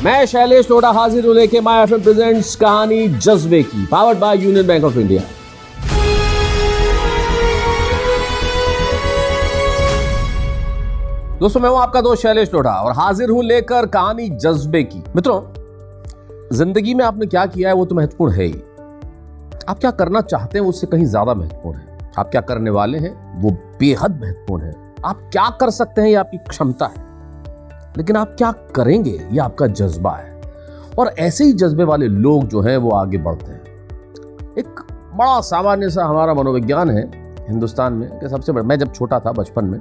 मैं शैलेश लोढ़ा हाजिर हूं लेके माय एफएम प्रेजेंट्स कहानी जज्बे की, powered by union bank of India. दोस्तों, मैं हूं आपका दोस्त शैलेश लोढ़ा और हाजिर हूं लेकर कहानी जज्बे की। मित्रों, जिंदगी में आपने क्या किया है वो तो महत्वपूर्ण है ही। आप क्या करना चाहते हैं उससे कहीं ज्यादा महत्वपूर्ण है। आप क्या करने वाले हैं वो बेहद महत्वपूर्ण है। आप क्या कर सकते हैं ये आपकी क्षमता है, लेकिन आप क्या करेंगे ये आपका जज्बा है। और ऐसे ही जज्बे वाले लोग जो हैं वो आगे बढ़ते हैं। एक बड़ा सामान्य सा हमारा मनोविज्ञान है हिंदुस्तान में कि सबसे बड़ा, मैं जब छोटा था बचपन में,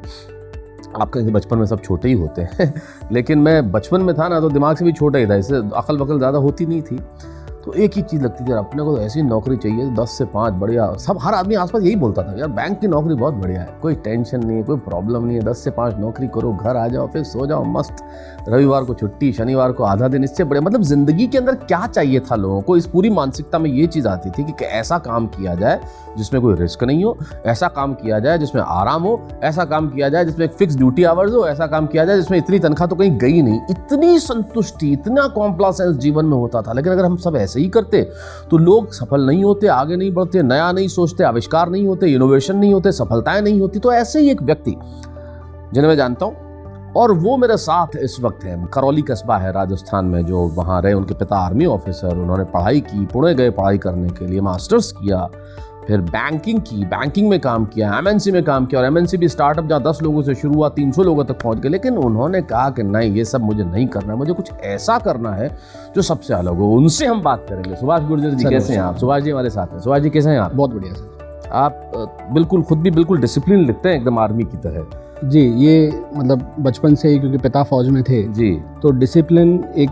आप कहेंगे बचपन में सब छोटे ही होते हैं लेकिन मैं बचपन में था ना तो दिमाग से भी छोटा ही था, इससे अकल बकल ज़्यादा होती नहीं थी। तो एक ही चीज़ लगती थी, अपने को तो ऐसी नौकरी चाहिए 10 से 5 बढ़िया। सब हर आदमी आसपास यही बोलता था, यार बैंक की नौकरी बहुत बढ़िया है, कोई टेंशन नहीं है, कोई प्रॉब्लम नहीं है, 10 से 5 नौकरी करो, घर आ जाओ, फिर सो जाओ मस्त, रविवार को छुट्टी, शनिवार को आधा दिन, इससे बड़े। मतलब ज़िंदगी के अंदर क्या चाहिए था लोगों को, इस पूरी मानसिकता में ये चीज़ आती थी कि ऐसा काम किया जाए जिसमें कोई रिस्क नहीं हो, ऐसा काम किया जाए जिसमें आराम हो, ऐसा काम किया जाए जिसमें फिक्स ड्यूटी आवर्स हो, ऐसा काम किया जाए जिसमें इतनी तनख्वाह तो कहीं गई नहीं। इतनी संतुष्टि, इतना कॉम्प्लासेंस जीवन में होता था। लेकिन अगर हम सब ऐसे ही करते तो लोग सफल नहीं होते, आगे नहीं बढ़ते, नया नहीं सोचते, आविष्कार नहीं होते, इनोवेशन नहीं होते, सफलताएं नहीं होती। तो ऐसे ही एक व्यक्ति जिन्हें मैं जानता हूं और वो मेरे साथ इस वक्त है, करौली कस्बा है राजस्थान में, जो वहां रहे, उनके पिता आर्मी ऑफिसर, उन्होंने पढ़ाई की, पुणे गए पढ़ाई करने के लिए, मास्टर्स किया, फिर बैंकिंग की, बैंकिंग में काम किया, एमएनसी में काम किया, और एमएनसी भी स्टार्टअप जहाँ 10 लोगों से शुरू हुआ 300 लोगों तक पहुंच गए। लेकिन उन्होंने कहा कि नहीं, ये सब मुझे नहीं करना है, मुझे कुछ ऐसा करना है जो सबसे अलग हो। उनसे हम बात करेंगे। सुभाष गुर्जर जी कैसे हैं आप? सुभाष जी हमारे साथ हैं। सुभाष जी कैसे हैं आप? बहुत बढ़िया सर। आप बिल्कुल खुद भी बिल्कुल डिसिप्लिन लिखते हैं, एकदम आर्मी की तरह। जी, ये मतलब बचपन से ही, क्योंकि पिता फौज में थे जी, तो डिसिप्लिन एक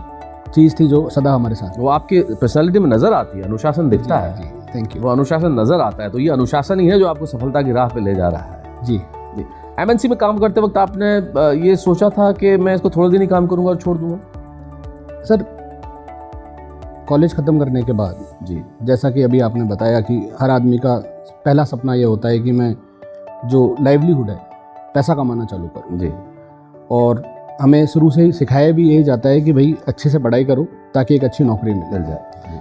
चीज़ थी जो सदा हमारे साथ। वो आपकी पर्सनालिटी में नजर आती है, अनुशासन दिखता है। जी, थैंक यू। वो अनुशासन नजर आता है। तो ये अनुशासन ही है जो आपको सफलता की राह पे ले जा रहा है। जी जी। एमएनसी में काम करते वक्त आपने ये सोचा था कि मैं इसको थोड़े दिन ही काम करूंगा और छोड़ दूंगा? सर, कॉलेज ख़त्म करने के बाद जी, जैसा कि अभी आपने बताया कि हर आदमी का पहला सपना ये होता है कि मैं जो लाइवलीहुड है, पैसा कमाना चालू करूँ। जी, और हमें शुरू से ही सिखाया भी यही जाता है कि भाई अच्छे से पढ़ाई करो ताकि एक अच्छी नौकरी मिल मिल जाए। जी।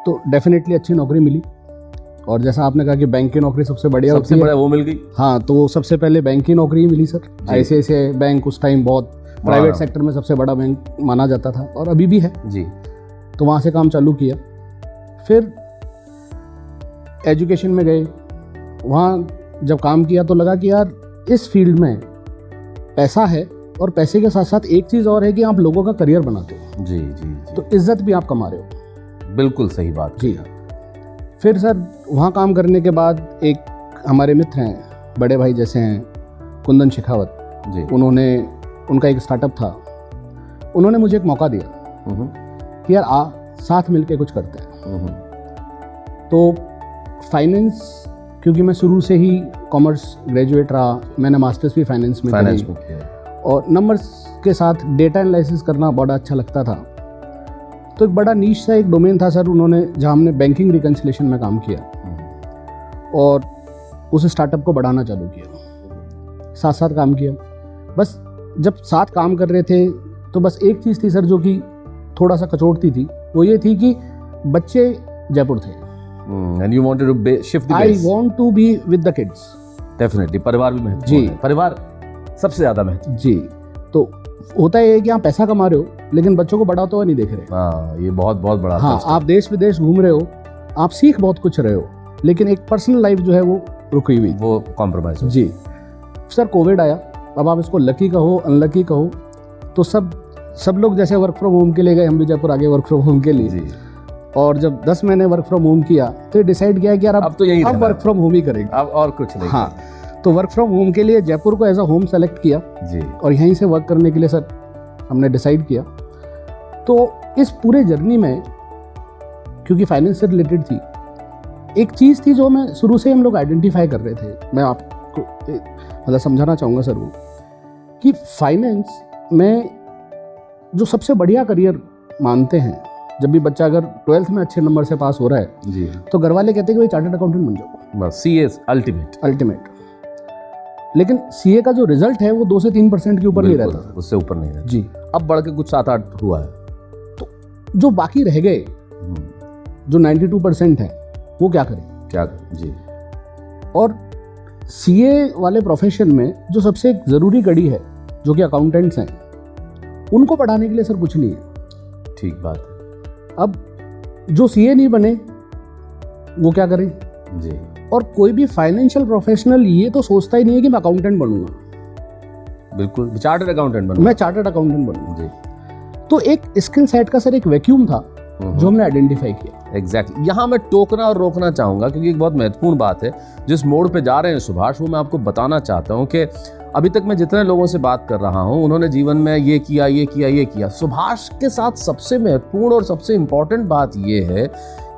तो डेफिनेटली अच्छी नौकरी मिली। और जैसा आपने कहा कि बैंक की नौकरी सबसे बढ़िया सबसे बड़ा वो मिल गई। हाँ, तो सबसे पहले बैंक की नौकरी ही मिली सर। ICICI बैंक उस टाइम बहुत प्राइवेट सेक्टर में सबसे बड़ा बैंक माना जाता था और अभी भी है जी। तो वहाँ से काम चालू किया। फिर एजुकेशन में गए, वहाँ जब काम किया तो लगा कि यार इस फील्ड में पैसा है, और पैसे के साथ साथ एक चीज़ और है कि आप लोगों का करियर बनाते हो। जी जी जी। तो इज्जत भी आप कमा रहे हो। बिल्कुल सही बात जी। फिर सर वहाँ काम करने के बाद एक हमारे मित्र हैं, बड़े भाई जैसे हैं, कुंदन शेखावत जी। उनका एक स्टार्टअप था। उन्होंने मुझे एक मौका दिया कि यार साथ मिलके कुछ करते हैं। तो फाइनेंस, क्योंकि मैं शुरू से ही कॉमर्स ग्रेजुएट रहा, मैंने मास्टर्स भी फाइनेंस में किया, और नंबर्स के साथ डेटा एनालिसिस करना बड़ा अच्छा लगता था। तो एक बड़ा नीश सा एक डोमेन था सर, उन्होंने जहाँ हमने बैंकिंग रिकन्सिलेशन में काम किया और उस स्टार्टअप को बढ़ाना चालू किया, साथ साथ काम किया। बस जब साथ काम कर रहे थे तो बस एक चीज़ थी सर जो कि थोड़ा सा कचोटती थी, वो ये थी कि बच्चे जयपुर थे। And you wanted to shift the base. I want to be with the kids. Definitely, परिवार भी महत्वपूर्ण है। परिवार सबसे ज़्यादा महत्वपूर्ण। जी। तो होता है कि आप पैसा कमा रहे हो लेकिन बच्चों को बढ़ाते हुए नहीं देख रहे। हाँ, ये बहुत बहुत बड़ा। हाँ, आप देश विदेश घूम रहे हो, आप सीख बहुत कुछ रहे हो, लेकिन एक पर्सनल लाइफ जो है वो रुकी हुई, वो कॉम्प्रोमाइज। जी सर। कोविड आया, अब आप इसको लकी कहो अनलकी कहो, तो सब लोग जैसे वर्क फ्रॉम होम के लिए गए, हम भी जयपुर आगे वर्क फ्रॉम होम के लिए जी। और जब 10 महीने वर्क फ्रॉम होम किया तो डिसाइड किया कि यार अब तो यही वर्क फ्रॉम होम ही करेंगे, अब और कुछ नहीं। हाँ, तो वर्क फ्रॉम होम के लिए जयपुर को एज अ होम सेलेक्ट किया जी, और यहीं से वर्क करने के लिए सर हमने डिसाइड किया। तो इस पूरे जर्नी में, क्योंकि फाइनेंस से रिलेटेड थी, एक चीज़ थी जो मैं शुरू से हम लोग आइडेंटिफाई कर रहे थे। मैं आपको मतलब समझाना चाहूँगा सर, वो कि फाइनेंस में जो सबसे बढ़िया करियर मानते हैं, जब भी बच्चा अगर 12th में अच्छे नंबर से पास हो रहा है जी, तो घर वाले कहते हैं कि भाई चार्टर्ड अकाउंटेंट बन जाओ, बस CS अल्टीमेट। लेकिन CA का जो रिजल्ट है वो 2 से 3% के ऊपर नहीं रहता, उससे ऊपर नहीं रहता जी। अब बढ़ के कुछ 7-8 हुआ है। तो जो बाकी रह गए, जो 92% है, वो क्या करें? क्या जी। और सीए वाले प्रोफेशन में जो सबसे ज़रूरी कड़ी है, जो कि अकाउंटेंट्स हैं, उनको पढ़ाने के लिए सर कुछ नहीं है। ठीक बात है। अब जो सीए नहीं बने वो क्या करें? जी। और कोई भी फाइनेंशियल प्रोफेशनल ये तो सोचता ही नहीं है कि मैं अकाउंटेंट बनूंगा। बिल्कुल, चार्टर्ड अकाउंटेंट बनूंगा, मैं चार्टर्ड अकाउंटेंट बनूंगा। जी। तो एक स्किल सेट का सर एक वैक्यूम था जो हमने आइडेंटिफाई किया। एग्जैक्टली। यहाँ मैं टोकना और रोकना चाहूँगा क्योंकि एक बहुत महत्वपूर्ण बात है। जिस मोड़ पे जा रहे हैं सुभाष, वो मैं आपको बताना चाहता हूँ कि अभी तक मैं जितने लोगों से बात कर रहा हूँ, उन्होंने जीवन में ये किया, ये किया, ये किया। सुभाष के साथ सबसे महत्वपूर्ण और सबसे इम्पॉर्टेंट बात ये है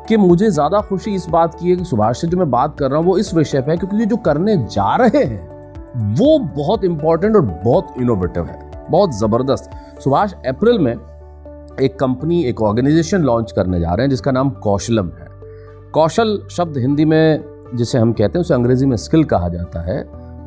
कि मुझे ज़्यादा खुशी इस बात की है कि सुभाष से जो मैं बात कर रहा हूँ वो इस विषय पे है क्योंकि ये जो करने जा रहे हैं वो बहुत इंपॉर्टेंट और बहुत इनोवेटिव है, बहुत ज़बरदस्त। सुभाष अप्रैल में एक कंपनी, एक ऑर्गेनाइजेशन लॉन्च करने जा रहे हैं जिसका नाम कौशलम है। कौशल शब्द हिंदी में जिसे हम कहते हैं उसे अंग्रेजी में स्किल कहा जाता है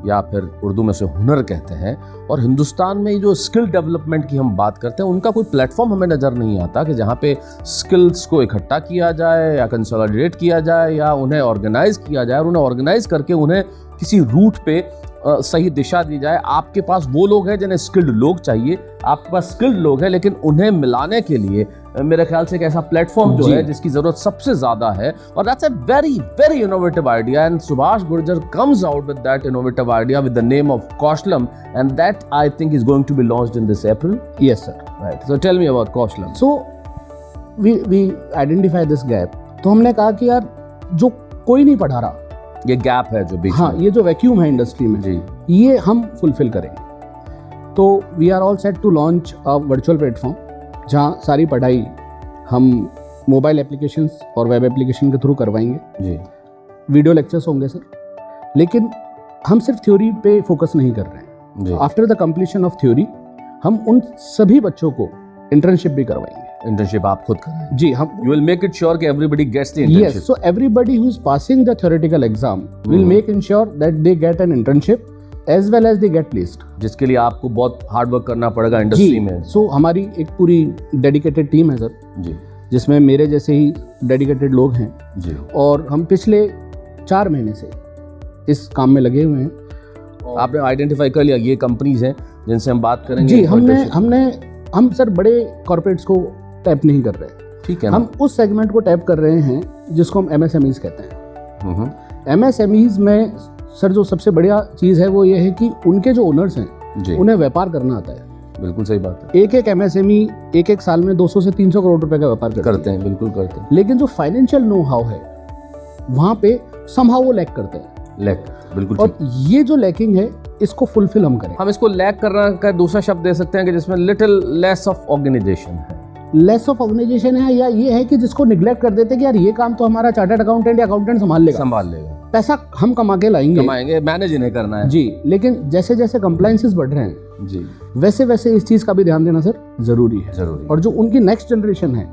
या फिर उर्दू में से हुनर कहते हैं। और हिंदुस्तान में ये जो स्किल डेवलपमेंट की हम बात करते हैं, उनका कोई प्लेटफॉर्म हमें नज़र नहीं आता कि जहाँ पे स्किल्स को इकट्ठा किया जाए या कंसोलिडेट किया जाए या उन्हें ऑर्गेनाइज किया जाए और उन्हें ऑर्गेनाइज करके उन्हें किसी रूट पे सही दिशा दी जाए। आपके पास वो लोग हैं जिन्हें स्किल्ड लोग चाहिए, आपके पास स्किल्ड लोग हैं, लेकिन उन्हें मिलाने के लिए मेरे ख्याल से एक ऐसा प्लेटफॉर्म जो है जिसकी जरूरत सबसे ज्यादा है। और that's a very very innovative idea and Subhash Gurjar comes out with that innovative idea with the name of Kaushalam and that I think is going to be launched in this April. Yes sir, right. So tell me about Kaushalam. So we identify this gap. तो हमने कहा कि यार जो कोई नहीं पढ़ा रहा, ये गैप है जो बीच हाँ, में। ये जो वैक्यूम है इंडस्ट्री में जी, ये हम फुलफिल करेंगे। तो we are all set to launch a virtual platform जहाँ सारी पढ़ाई हम मोबाइल एप्लीकेशंस और वेब एप्लीकेशन के थ्रू करवाएंगे। जी, वीडियो लेक्चर्स होंगे सर, लेकिन हम सिर्फ थ्योरी पे फोकस नहीं कर रहे हैं। जी। After the completion of theory हम उन सभी बच्चों को इंटर्नशिप भी करवाएंगे। इंटर्नशिप आप खुद करें? जी, हम You will make it sure कि everybody gets the internship. yes, so everybody who is passing the theoretical exam will make ensure that they get an internship as well as they get placed. जिसके लिए आपको बहुत hard work करना पड़ेगा industry में। सो हमारी एक पूरी डेडिकेटेड टीम है सर, जी, जिसमें मेरे जैसे ही डेडिकेटेड लोग हैं जी। और हम पिछले 4 महीने से इस काम में लगे हुए हैं। आपने आइडेंटिफाई कर लिया ये कंपनीज हैं जिनसे हम बात करेंगे? जी, हम सर बड़े कॉर्पोरेट्स को टैप नहीं कर रहे। ठीक है, हम उस सेगमेंट को टैप कर रहे हैं जिसको हम MSMEs कहते हैं। MSMEs में सर जो सबसे बढ़िया चीज़ है वो ये है कि उनके जो ओनर्स हैं जी, उन्हें व्यापार करना आता है। बिल्कुल सही बात है। एक MSME एक साल में 200 से 300 करोड़ रुपए का व्यापार करते हैं, बिल्कुल करते हैं। लेकिन जो फाइनेंशियल नो हाउ है वहाँ पे समहाउ वो लैक करते हैं। लैक, बिल्कुल और ठीक। ये जो लैकिंग है इसको फुलफिल हम करें। हम इसको लैक करना का दूसरा शब्द दे सकते हैं कि जिसमें लिटिल लेस ऑफ ऑर्गेनाइजेशन है। लेस ऑफ ऑर्गेनाइजेशन है या ये है कि जिसको निग्लेक्ट कर देते हैं कि यार ये काम तो हमारा चार्टर्ड अकाउंटेंट या अकाउंटेंट संभाल लेगा, पैसा हम कमा के लाएंगे, कमाएंगे, मैनेज इन्हें करना है। जी। लेकिन जैसे जैसे कंप्लायंसेस बढ़ रहे हैं जी, वैसे वैसे इस चीज़ का भी ध्यान देना सर जरूरी है। जरूरी। और जो उनकी नेक्स्ट जनरेशन है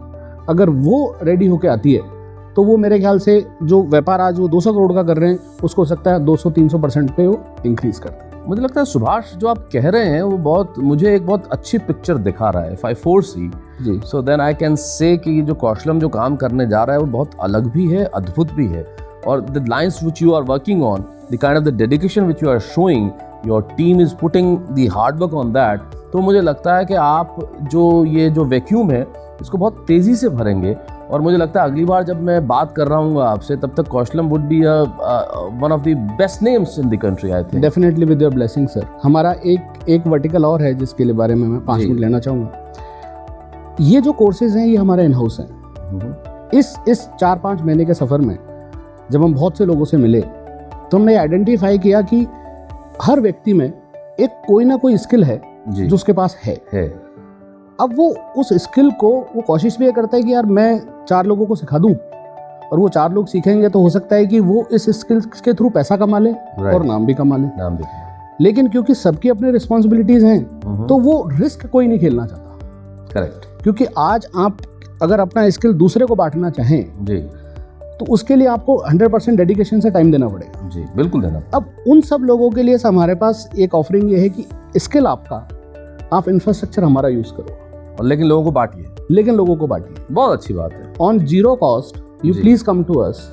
अगर वो रेडी होके आती है तो वो मेरे ख्याल से जो व्यापार आज वो 200 करोड़ का कर रहे हैं उसको हो सकता है 200-300% पे वो इंक्रीज कर दें। मुझे लगता है सुभाष जो आप कह रहे हैं वो बहुत, मुझे एक बहुत अच्छी पिक्चर दिखा रहा है। If I foresee, ji, so then I can say कि जो कौशलम जो काम करने जा रहा है वो बहुत अलग भी है, अद्भुत भी है। और the lines which you are working on, the kind of the dedication which you are showing, your team is putting the hard work on that, तो मुझे लगता है कि आप जो ये जो वैक्यूम है इसको बहुत तेज़ी से भरेंगे। और मुझे लगता है अगली बार जब मैं बात कर रहा हूँ आपसे तब तक Kaushalam would be one of the best names in the country, I think. Definitely with your blessing sir. हमारा एक वर्टिकल और है जिसके लिए बारे में मैं 5 मिनट लेना चाहूँगा। ये जो कोर्सेज हैं ये हमारे इन हाउस हैं। इस 4-5 महीने के सफ़र में जब हम बहुत से लोगों से मिले तो हमने आइडेंटिफाई किया कि हर व्यक्ति में एक कोई ना कोई स्किल है जो उसके पास है। अब वो उस स्किल को वो कोशिश भी ये करता है कि यार मैं 4 लोगों को सिखा दूं और वो 4 लोग सीखेंगे तो हो सकता है कि वो इस स्किल के थ्रू पैसा कमा ले और नाम भी कमा ले। लेकिन क्योंकि सबकी अपनी रिस्पॉन्सिबिलिटीज हैं तो वो रिस्क कोई नहीं खेलना चाहता। करेक्ट। क्योंकि आज आप अगर अपना स्किल दूसरे को बांटना चाहें जी तो उसके लिए आपको 100% डेडिकेशन से टाइम देना पड़ेगा। जी, बिल्कुल देना। अब उन सब लोगों के लिए हमारे पास एक ऑफरिंग ये है कि स्किल आपका, आप इंफ्रास्ट्रक्चर हमारा यूज़ करो और लेकिन लोगों को बांटिए। लेकिन लोगों को बांटिए बहुत अच्छी बात है। On zero cost. यू जी। Please come to us.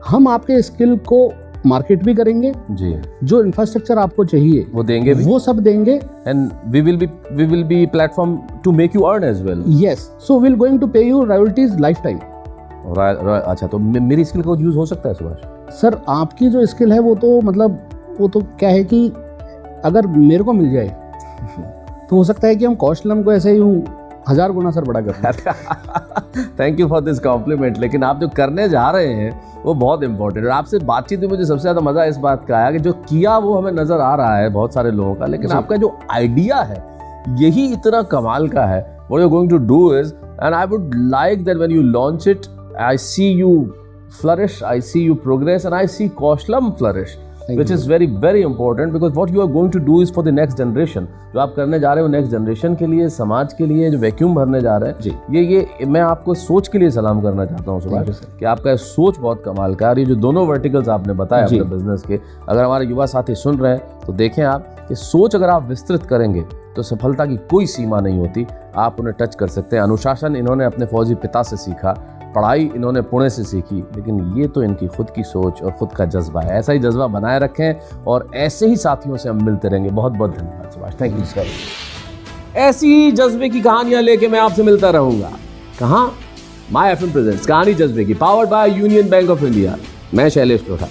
हम आपके स्किल को मार्केट भी करेंगे, जी, जो इंफ्रास्ट्रक्चर आपको चाहिए वो देंगे भी, वो सब देंगे। And we will be platform to make you earn as well. Yes, so will going to pay you royalties lifetime. अच्छा, तो मेरी स्किल का यूज हो सकता है सुभाष? सर आपकी जो स्किल है वो तो मतलब वो तो क्या है कि अगर मेरे को मिल जाए तो हो सकता है कि हम कौशलम को ऐसे ही 1000 गुना सर बड़ा कर दें। Thank you for this complement. लेकिन आप जो करने जा रहे हैं वो बहुत इंपॉर्टेंट है। और आपसे बातचीत में मुझे सबसे ज़्यादा मज़ा इस बात का आया कि जो किया वो हमें नज़र आ रहा है बहुत सारे लोगों का, लेकिन आपका जो आइडिया है यही इतना कमाल का है। What you are going to do is, and I would like that when you launch it, I see you flourish, I see you progress, and I see Kaushlam flourish, which is very very important, because what you are going to do is for the next generation. जो आप करने जा रहे हो next generation के लिए, समाज के लिए, जो वैक्यूम भरने जा रहे हैं जी, ये मैं आपको सोच के लिए सलाम करना चाहता हूँ सुभाष, कि आपका सोच बहुत कमाल का है। और ये जो दोनों वर्टिकल्स आपने बताया अपने बिजनेस के, अगर हमारे युवा साथी सुन रहे हैं तो देखें आप कि सोच अगर आप विस्तृत करेंगे तो सफलता की कोई सीमा नहीं होती, आप उन्हें टच कर सकते हैं। अनुशासन इन्होंने अपने फौजी पिता से सीखा, पढ़ाई इन्होंने पुणे से सीखी, लेकिन ये तो इनकी खुद की सोच और खुद का जज्बा है। ऐसा ही जज्बा बनाए रखें और ऐसे ही साथियों से हम मिलते रहेंगे। बहुत बहुत धन्यवाद सुभाष, थैंक यू सर। ऐसी ही जज्बे की कहानियां लेके मैं आपसे मिलता रहूंगा। कहाँ? माय एफएम प्रेजेंट्स कहानी जज्बे की, powered by union bank of India. मैं शैलेश लोढ़ा।